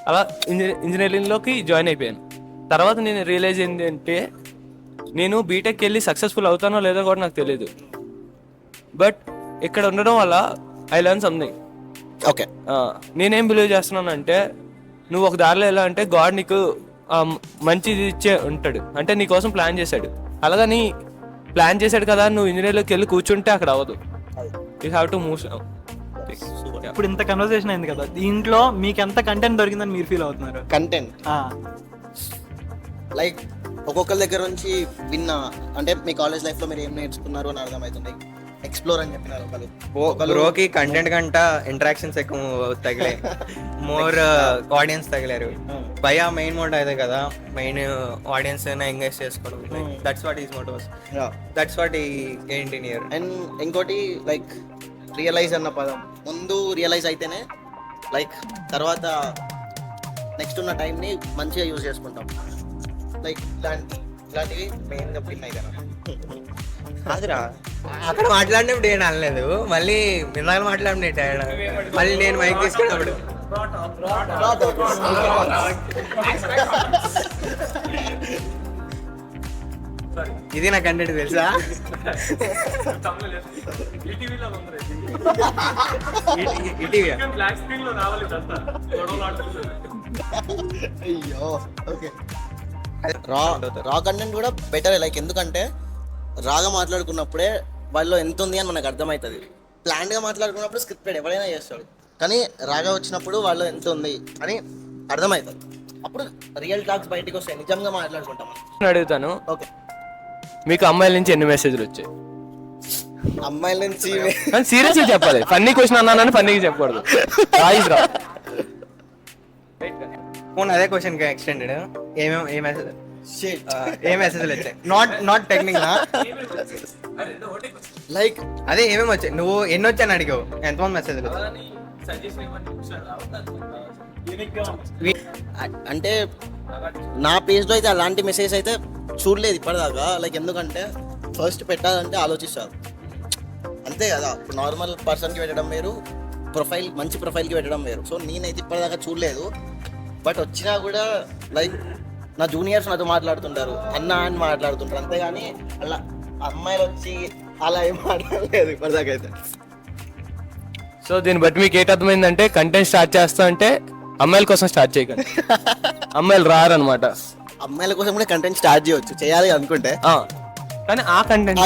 అలా ఇంజనీరింగ్లోకి జాయిన్ అయిపోయాను. తర్వాత నేను రియలైజ్ ఏంటంటే నేను బీటెక్ వెళ్ళి సక్సెస్ఫుల్ అవుతానో లేదో కూడా నాకు తెలియదు. బట్ ఇక్కడ ఉండడం వల్ల ఐ లెర్న్ సంథింగ్. ఓకే. నేనేం బిలీవ్ చేస్తున్నానంటే నువ్వు ఒక దారిలో ఎలా అంటే గాడ్ నీకు మంచిది ఇచ్చే ఉంటాడు, అంటే నీ కోసం ప్లాన్ చేశాడు. అలాగని ప్లాన్ చేశాడు కదా నువ్వు ఇంజనీర్లోకి వెళ్ళి కూర్చుంటే అక్కడ అవ్వదు. You have to move. ఇప్పుడు ఇంత కన్వర్సేషన్ అయింది కదా, దీంట్లో మీకు ఎంత కంటెంట్ దొరికిందని మీరు ఫీల్ అవుతున్నారు? కంటెంట్ లైక్ ఒక్కొక్కరి దగ్గర నుంచి విన్నా, అంటే మీ కాలేజ్ లైఫ్ లో మీరు ఏం నేర్చుకున్నారు అని అర్థమవుతుంది. ఎక్స్ప్లోర్ అని చెప్పినారు బ్రోకి కంటెంట్ కంట ఇంటరాక్షన్స్ ఎక్కువ తగిలాయి, మోర్ ఆడియన్స్ తగిలారు. భయ మెయిన్ మోడ్ అదే కదా, మెయిన్ ఆడియన్స్ ఎంగేజ్ చేసుకోవడం. That's what is motives, that's what ఏంటి నియర్. అండ్ ఇంకోటి లైక్ రియలైజ్ అన్న పదం, ముందు రియలైజ్ అయితేనే లైక్ తర్వాత నెక్స్ట్ ఉన్న టైంని మంచిగా యూజ్ చేసుకుంటాం. లైక్ ఇలాంటివి మెయిన్గా విన్ అయ్యాను. కాదురా, అక్కడ మాట్లాడినప్పుడు ఏం అనలేదు, మళ్ళీ ఇందాక మాట్లాడినట్టు మళ్ళీ నేను మైక్ తీసుకున్నప్పుడు ఇది నా కంటెంట్ తెలుసా. అయ్యో. ఓకే. రా కంటెంట్ కూడా బెటర్. లైక్ ఎందుకంటే రాగా మాట్లాడుకున్నప్పుడే వాళ్ళు ఎంత ఉంది అని మనకు అర్థమవుతుంది. ప్లాన్గా మాట్లాడుకున్నప్పుడు స్క్రిప్టెడ్ ఎవరైనా చేస్తాడు, కానీ రాగా వచ్చినప్పుడు వాళ్ళు ఎంత ఉంది అని అర్థమవుతుంది. అప్పుడు రియల్ టాక్స్ బయటకు వస్తాయి, నిజంగా మాట్లాడుకుంటాం. అడుగుతాను, ఓకే, మీకు అమ్మాయిల నుంచి ఎన్ని మెసేజ్లు వచ్చాయి? అమ్మాయిల నుంచి సీరియస్గా చెప్పాలి. ఫన్నీ క్వశ్చన్ అన్నానని ఫన్నీగా చెప్పకూడదు. అదే క్వశ్చన్ ఎక్స్టెండెడ్. ఏ మెసేజ్లు వచ్చాయి? నాట్ టెక్నిక్ లైక్ అదే ఏమేమి వచ్చాయి, నువ్వు ఎన్ని వచ్చాయని అడిగావు, ఎంతమంది మెసేజ్లు? అంటే నా పేజ్లో అయితే అలాంటి మెసేజ్ అయితే చూడలేదు ఇప్పటిదాకా. లైక్ ఎందుకంటే ఫస్ట్ పెట్టాలంటే ఆలోచిస్తారు అంతే కదా. ఇప్పుడు నార్మల్ పర్సన్కి పెట్టడం వేరు, మంచి ప్రొఫైల్కి పెట్టడం వేరు. సో నేనైతే ఇప్పటిదాకా చూడలేదు. బట్ వచ్చినా కూడా లైక్ నా జూనియర్స్ నాతో మాట్లాడుతుంటారు, అన్న అని మాట్లాడుతుంటారు, అంతేగాని అలా అమ్మాయిలు వచ్చి అలా ఏం మాట్లాడలేదు ఇప్పటిదాకా అయితే. సో దీన్ని బట్టి మీకు ఏంటి అర్థమైందంటే కంటెంట్ స్టార్ట్ చేస్తా అంటే అమ్మాయిల కోసం స్టార్ట్ చేయకండి, అమ్మాయిలు రారనమాట. అమ్మాయిల కోసం కూడా కంటెంట్ స్టార్ట్ చేయవచ్చు, చేయాలి అనుకుంటే, కానీ ఆ కంటెంట్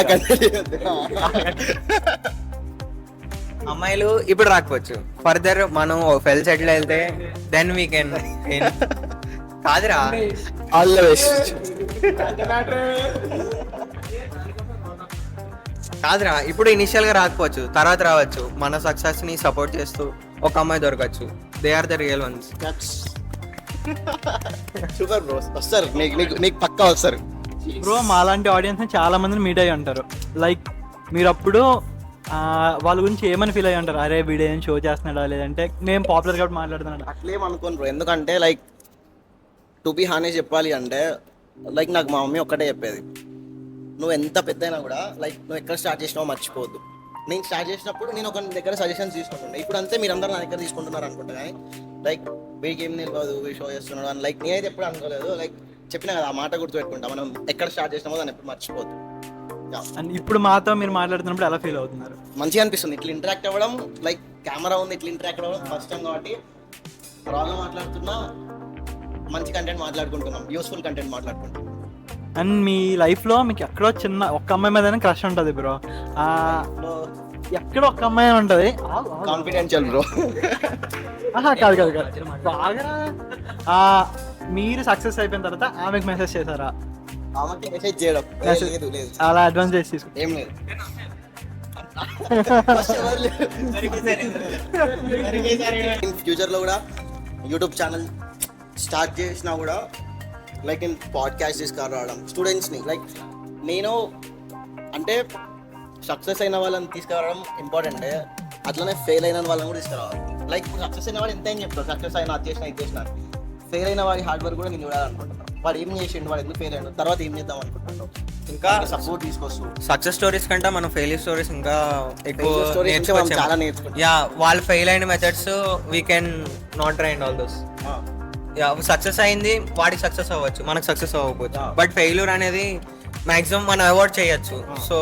అమ్మాయిలు ఇప్పుడు రాకపోవచ్చు, ఫర్దర్ మనం ఫెల్ సెటిల్ వెళ్తే దెన్ వీ కెన్. కాదురా, ఆల్ ద బెస్ట్. కాదురా, ఇప్పుడు ఇనిషియల్ గా రాకపోవచ్చు, తర్వాత రావచ్చు. మన సక్సెస్ ని సపోర్ట్ చేస్తూ ఒక అమ్మాయి దొరకచ్చు. They are the real ones. Super bro, వస్తారు నీకు పక్కా వస్తారు బ్రో. మాలాంటి ఆడియన్స్ చాలా మందిని మీట్ అయ్యి ఉంటారు. లైక్ మీరు అప్పుడు వాళ్ళ గురించి ఏమని ఫీల్ అయ్యి ఉంటారు? అరే వీడియో ఏం షో చేస్తున్నాడా, లేదంటే నేను పాపులర్ కాబట్టి మాట్లాడుతున్నాడు అట్లేం అనుకోను బ్రో. ఎందుకంటే లైక్ టు బి హానెస్ట్ చెప్పాలి అంటే లైక్ నాకు మా మమ్మీ ఒక్కటే చెప్పేది, నువ్వు ఎంత పెద్ద అయినా కూడా లైక్ నువ్వు ఎక్కడ స్టార్ట్ చేసినావో మర్చిపోవద్దు. నేను స్టార్ట్ చేసినప్పుడు నేను ఒక దగ్గర సజెషన్స్ తీసుకుంటుండే, ఇప్పుడు అంతే మీరందరూ నా దగ్గర తీసుకుంటున్నారు అనుకుంటా. కానీ లైక్ వీడికి ఏం తెలియదు వీడు షో చేస్తున్నాడు అని లైక్ నేనైతే ఎప్పుడు అనుకోలేదు. లైక్ చెప్పినా కదా, ఆ మాట గుర్తుపెట్టుకుంటా. మనం ఎక్కడ స్టార్ట్ చేసినామో దాన్ని ఎప్పుడు మర్చిపోదు. అండ్ ఇప్పుడు మాతో మీరు మాట్లాడుతున్నప్పుడు ఎలా ఫీల్ అవుతున్నారు? మంచిగా అనిపిస్తుంది ఇట్లా ఇంటరాక్ట్ అవ్వడం. లైక్ కెమెరా ఉంది, ఇట్లా ఇంటరాక్ట్ అవ్వడం ఫస్ట్ టైం కాబట్టి రాగా మాట్లాడుతున్నా, మంచి కంటెంట్ మాట్లాడుకుంటున్నాం, యూస్ఫుల్ కంటెంట్ మాట్లాడుకుంటున్నాం. అండ్ మీ లైఫ్లో మీకు ఎక్కడో చిన్న ఒక్క అమ్మాయి మీద క్రష్ ఉంటుంది బ్రో, ఎక్కడో ఒక్క అమ్మాయి ఉంటుంది. Confidential bro. కాదు కాదు కాదు బాగా మీరు సక్సెస్ అయిపోయిన తర్వాత ఆమెకు మెసేజ్ చేశారా? ఆమెకి మెసేజ్ చేయడం లేదు లేదు, అలా అడ్వాన్స్ చేసి తీసుకుంటా ఏం లేదు. ఇన్ ఫ్యూచర్ లో కూడా యూట్యూబ్ ఛానల్ స్టార్ట్ చేసినా కూడా లైక్ నేను పాడ్కాస్ట్ తీసుకురావడం స్టూడెంట్స్ని, లైక్ నేను అంటే సక్సెస్ అయిన వాళ్ళని తీసుకురావడం ఇంపార్టెంట్, అట్లనే ఫెయిల్ అయిన వాళ్ళని కూడా తీసుకురావాలి. లైక్ సక్సెస్ అయిన వాడు ఎంత ఏం చెప్తారు, సక్సెస్ అయినా అది చేసిన ఇది చేసిన. ఫెయిల్ అయిన వాడి హార్డ్ వర్క్ కూడా నేను చూడాలనుకుంటున్నాను. వాడు ఏం చేసిండు, వాడు ఎందుకు ఫెయిల్ అయ్యాడు, తర్వాత ఏం చేద్దాం అనుకుంటున్నాను. ఇంకా సపోర్ట్ తీసుకొస్తూ సక్సెస్ స్టోరీస్ కంటే మనం ఫెయిల్యూర్ స్టోరీస్ ఇంకా ఎక్కువ స్టోరీస్ నుంచి మనం చాలా నేర్చుకోవచ్చు. నేర్చుకుంటాం. యా, వాళ్ళు ఫెయిల్ అయిన methods we can not try and all those. Yeah, success అయింది వాడికి సక్సెస్ అవ్వచ్చు, మనకు సక్సెస్ అవ్వకపోవచ్చు. బట్ ఫెయిల్యూర్ అనేది మాక్సిమం మనం అవాయిడ్ చేయొచ్చు. సో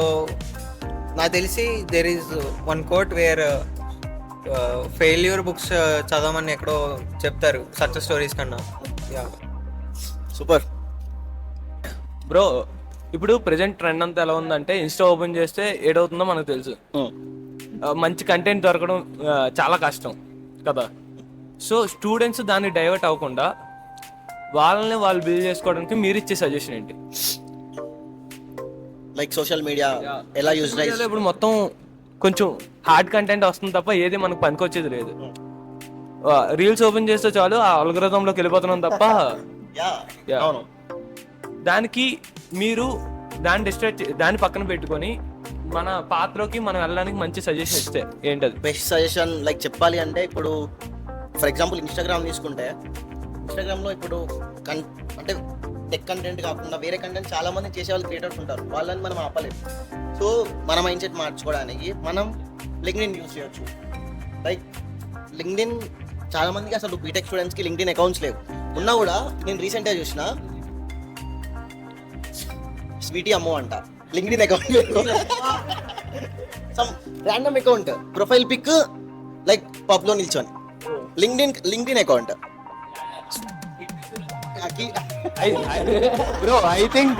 నాకు తెలిసి there is one quote where failure books చదవమని ఎక్కడో చెప్తారు సక్సెస్ స్టోరీస్ కన్నా. Yeah, super bro. ఇప్పుడు ప్రెజెంట్ ట్రెండ్ అంతా ఎలా ఉందంటే ఇన్స్టా ఓపెన్ చేస్తే ఏడవుతుందో మనకు తెలుసు. మంచి కంటెంట్ దొరకడం చాలా కష్టం కదా. సో స్టూడెంట్స్ దాన్ని డైవర్ట్ అవ్వకుండా వాళ్ళని వాళ్ళు బిల్డ్ చేసుకోవడానికి మీరు ఇచ్చే సజెషన్ ఏంటి? లైక్ సోషల్ మీడియా ఎలా యూజ్ ఇప్పుడు మొత్తం కొంచెం హార్డ్ కంటెంట్ వస్తుంది తప్ప ఏది మనకు పనికొచ్చేది లేదు. రీల్స్ ఓపెన్ చేస్తే చాలు ఆ అల్గోరిథంలోకి వెళ్ళిపోతున్నాం తప్ప. Yeah. అవును. దానికి మీరు దాన్ని పక్కన పెట్టుకొని మన పాత్రలోకి మనం వెళ్ళడానికి మంచి సజెషన్ ఇస్తే ఏంటది? బెస్ట్ సజెషన్ లైక్ చెప్పాలి అంటే ఇప్పుడు ఫర్ ఎగ్జాంపుల్ ఇన్స్టాగ్రామ్ తీసుకుంటే ఇన్స్టాగ్రామ్లో ఇప్పుడు అంటే టెక్ కంటెంట్ కాకుండా వేరే కంటెంట్ చాలా మంది చేసే వాళ్ళు క్రియేటర్స్ ఉంటారు, వాళ్ళని మనం ఆపలేము. సో మన మైండ్ సెట్ మార్చుకోవడానికి మనం లింక్డ్ఇన్ యూజ్ చేయొచ్చు. లైక్ లింక్డ్ఇన్ చాలా మందికి అసలు బీటెక్ స్టూడెంట్స్కి లింక్డ్ఇన్ అకౌంట్స్ లేవు. ఉన్నా కూడా నేను రీసెంట్గా చూసిన స్వీటీ అమ్మో అంట LinkedIn account some random account profile pic like పబ్లో నిల్చొని LinkedIn account. Bro I think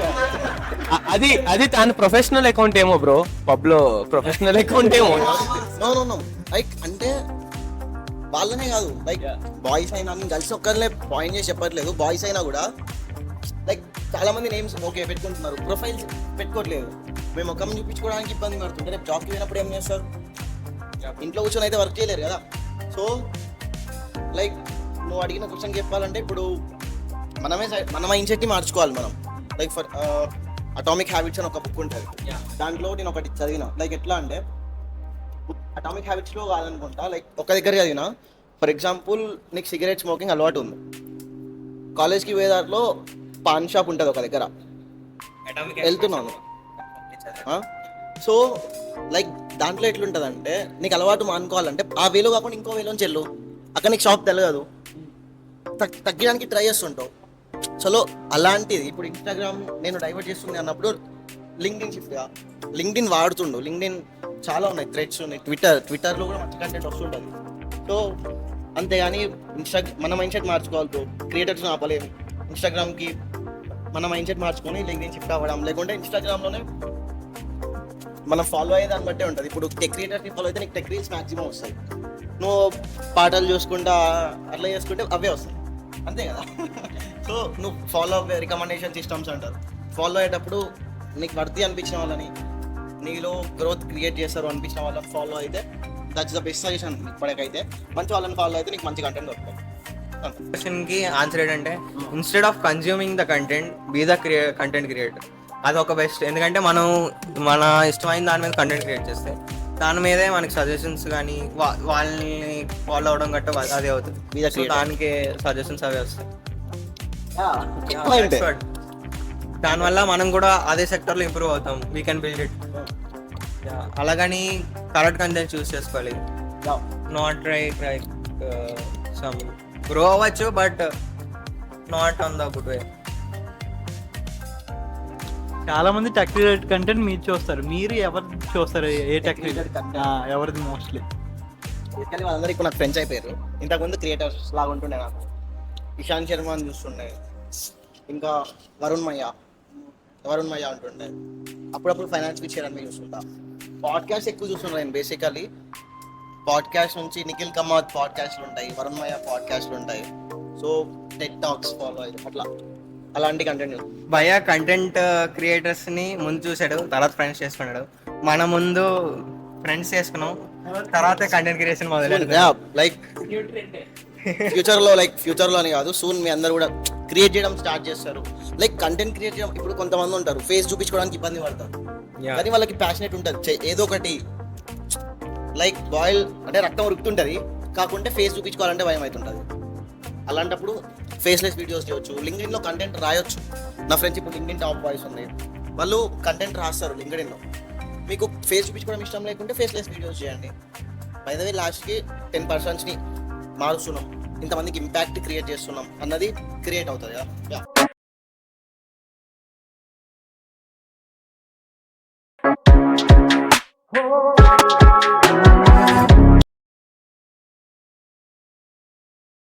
అది తన ప్రొఫెషనల్ అకౌంట్ ఏమో బ్రో, పబ్లో ప్రొఫెషనల్ అకౌంట్ ఏమో. నో లైక్ అంటే వాళ్ళనే కాదు, లైక్ బాయ్స్ అయినా గర్ల్స్ ఒక్కరినే పాయింట్ చేసి చెప్పట్లేదు, బాయ్స్ అయినా కూడా లైక్ చాలా మంది నేమ్స్ ఓకే పెట్టుకుంటున్నారు, ప్రొఫైల్స్ పెట్టుకోవట్లేదు. మేము ఒక చూపించుకోవడానికి ఇబ్బంది పడుతుంటే రేపు జాబ్కి వెళ్ళినప్పుడు ఏం చేస్తారు? ఇంట్లో కూర్చొని అయితే వర్క్ చేయలేరు కదా. సో లైక్ నువ్వు అడిగిన క్వశ్చన్ చెప్పాలంటే ఇప్పుడు మన మైండ్ సెట్ని మార్చుకోవాలి మనం. లైక్ ఫర్ అటామిక్ హ్యాబిట్స్ అని ఒక బుక్ ఉంటుంది, దాంట్లో నేను ఒకటి చదివిన. లైక్ ఎట్లా అంటే అటామిక్ హ్యాబిట్స్లో కాదనుకుంటా, లైక్ ఒక దగ్గర చదివిన. ఫర్ ఎగ్జాంపుల్ నీకు సిగరెట్ స్మోకింగ్ అలవాటు ఉంది, కాలేజ్కి పోయే దాంట్లో పాన్ షాప్ ఉంటుంది ఒక దగ్గర, వెళ్తున్నాను. సో లైక్ దాంట్లో ఎట్లుంటుందంటే నీకు అలవాటు మానుకోవాలంటే ఆ వేలో కాకుండా ఇంకో వేలోంచి వెళ్ళు, అక్కడ నీకు షాప్ తెలియదు, తగ్గడానికి ట్రై చేస్తుంటావు. చలో అలాంటిది ఇప్పుడు ఇన్స్టాగ్రామ్ నేను డైవర్ట్ చేస్తుంది అన్నప్పుడు లింక్డ్ఇన్ షిఫ్ట్గా లింక్డ్ఇన్ వాడుతుండు. లింక్డ్ఇన్ చాలా ఉన్నాయి, థ్రెడ్స్ ఉన్నాయి, ట్విట్టర్లో కూడా మంచి కంటెంట్ వస్తుంటుంది. సో అంతేగాని మన మైండ్ సెట్ మార్చుకోవాలి బ్రో, క్రియేటర్స్ని ఆపలేము. ఇన్స్టాగ్రామ్కి మన మైండ్ సెట్ మార్చుకొని లింక్డ్ఇన్ షిఫ్ట్ అవ్వడం, లేకుంటే ఇన్స్టాగ్రామ్లోనే మనం ఫాలో అయ్యే దాన్ని బట్టే ఉంటుంది. ఇప్పుడు టెక్ క్రియేటర్స్ని ఫాలో అయితే నీకు టెక్ రీల్స్ మ్యాక్సిమం వస్తాయి, నువ్వు పాటలు చూసుకుంటా అట్లా చేసుకుంటే అవే వస్తాయి, అంతే కదా. సో నువ్వు ఫాలో అవ్వే రికమెండేషన్ సిస్టమ్స్ అంటారు, ఫాలో అయ్యేటప్పుడు నీకు వర్తి అనిపించిన వాళ్ళని, నీలో గ్రోత్ క్రియేట్ చేస్తారు అనిపించిన వాళ్ళని ఫాలో అయితే దట్స్ ద బెస్ట్ సజెషన్. ఇప్పటికైతే మంచి వాళ్ళని ఫాలో అయితే నీకు మంచి కంటెంట్ దొరుకుతుంది. క్వశ్చన్కి ఆన్సర్ ఏంటంటే instead of consuming the content be the content creator. అది ఒక బెస్ట్, ఎందుకంటే మనం మన ఇష్టమైన దాని మీద కంటెంట్ క్రియేట్ చేస్తే దాని మీదే మనకి సజెషన్స్ కానీ వాళ్ళని ఫాలో అవడం గట్ట అదే అవుతుంది. సో దానికి సజెషన్స్ అవే వస్తాయి. దానివల్ల మనం కూడా అదే సెక్టర్లో ఇంప్రూవ్ అవుతాం, వీ కెన్ బిల్డ్ ఇట్. అలాగని కరెక్ట్ కంటెంట్ చూస్ చేసుకోవాలి, నాట్ ట్రై సమ్ గ్రో అవ్వచ్చు but not on the good way. చాలా మంది టెక్ రిలేటెడ్ కంటెంట్ మీరు చూస్తారు, మీరు ఎవరు చూస్తారు? ఏ టెక్ ఎవరిది మోస్ట్లీ? బేసికలీ వాళ్ళందరూ ఇప్పుడు నాకు ఫ్రెండ్స్ అయిపోయారు. ఇంతకుముందు క్రియేటర్స్ లాగా ఉంటుండే నాకు. ఇషాంత్ శర్మ అని చూస్తుండే, ఇంకా వరుణ్ మయ్య అంటుండే, అప్పుడప్పుడు ఫైనాన్స్ పిచ్ చేయడానికి చూస్తుంటా. పాడ్కాస్ట్ ఎక్కువ చూస్తుంటా నేను. బేసికలీ పాడ్కాస్ట్ నుంచి నిఖిల్ కమాత్ పాడ్కాస్ట్లు ఉంటాయి, వరుణ్ మయ్య పాడ్కాస్ట్లు ఉంటాయి. సో టెక్ టాక్స్ ఫాలో అయ్యి అట్లా అలాంటి కంటెంట్. భయ కంటెంట్ క్రియేటర్స్ని ముందు చూసాడు, తర్వాత ఫ్రెండ్స్ చేసుకున్నాడు. మన ముందు ఫ్రెండ్స్ చేసుకున్నాం, తర్వాత కంటెంట్ క్రియేషన్ మొదలెడు. లైక్ ఫ్యూచర్ లో అని కాదు, సూన్ మీ అందరు కూడా క్రియేట్ చేయడం స్టార్ట్ చేస్తారు. లైక్ కంటెంట్ క్రియేట్ చేయడం. ఇప్పుడు కొంతమంది ఉంటారు ఫేస్ చూపించుకోవడానికి ఇబ్బంది పడతారు, కానీ వాళ్ళకి ప్యాషనేట్ ఉంటుంది ఏదో ఒకటి. లైక్ బాయిల్ అంటే రక్తం ఉరుకుతుంటది, కాకుంటే ఫేస్ చూపించుకోవాలంటే భయం అవుతుంటది. అలాంటప్పుడు ఫేస్లెస్ వీడియోస్ చేయొచ్చు, లింక్డ్ఇన్ లో కంటెంట్ రాయొచ్చు. నా ఫ్రెండ్స్ ఇప్పుడు లింక్డ్ఇన్ టాప్ బాయ్స్ ఉన్నాయి, వాళ్ళు కంటెంట్ రాస్తారు లింక్డ్ఇన్ లో. మీకు ఫేస్ చూపించుకోవడం ఇష్టం లేకుంటే ఫేస్లెస్ వీడియోస్ చేయండి. బై ద వే లాస్ట్కి 10% మారుస్తున్నాం, ఇంతమందికి ఇంపాక్ట్ క్రియేట్ చేస్తున్నాం అన్నది క్రియేట్ అవుతుంది కదా.